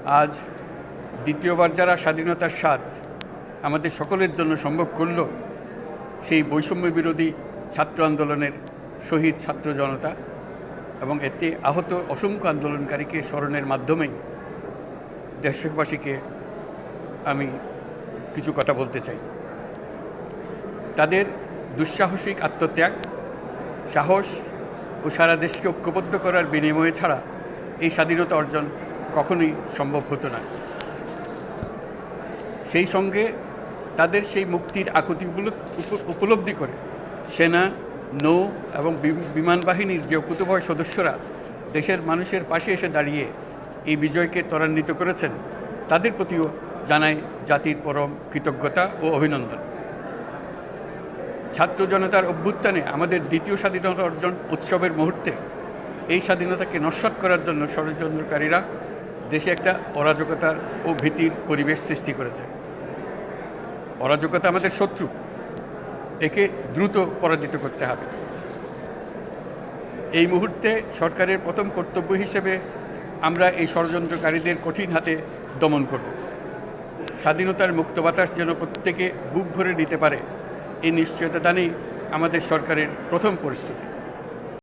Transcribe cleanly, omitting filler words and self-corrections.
আজ দ্বিতীয়বার যারা স্বাধীনতার স্বাদ আমাদের সকলের জন্য সম্ভব করল, সেই বৈষম্য বিরোধী ছাত্র আন্দোলনের শহীদ ছাত্র জনতা এবং এতে আহত অসংখ্য আন্দোলনকারীকে স্মরণের মাধ্যমেই দেশবাসীকে আমি কিছু কথা বলতে চাই। তাদের দুঃসাহসিক আত্মত্যাগ, সাহস ও সারা দেশকে ঐক্যবদ্ধ করার বিনিময়ে ছাড়া এই স্বাধীনতা অর্জন কখনোই সম্ভব হতো না। সেই সঙ্গে তাদের সেই মুক্তির আকুতি উপলব্ধি করে সেনা, নৌ এবং বিমান বাহিনীর যে অকুতোভয় সদস্যরা দেশের মানুষের পাশে এসে দাঁড়িয়ে এই বিজয়কে ত্বরান্বিত করেছেন, তাদের প্রতিও জানাই জাতির পরম কৃতজ্ঞতা ও অভিনন্দন। ছাত্র জনতার অভ্যুত্থানে আমাদের দ্বিতীয় স্বাধীনতা অর্জন উৎসবের মুহূর্তে এই স্বাধীনতাকে নস্যাৎ করার জন্য ষড়যন্ত্রকারীরা দেশে একটা অরাজকতার ও ভীতির পরিবেশ সৃষ্টি করেছে। অরাজকতা আমাদের শত্রু, একে দ্রুত পরাজিত করতে হবে। এই মুহূর্তে সরকারের প্রথম কর্তব্য হিসেবে আমরা এই ষড়যন্ত্রকারীদের কঠিন হাতে দমন করব। স্বাধীনতার মুক্ত বাতাস যেন প্রত্যেকে বুক ভরে নিতে পারে, এই নিশ্চয়তা দানেই আমাদের সরকারের প্রথম পরিস্থিতি।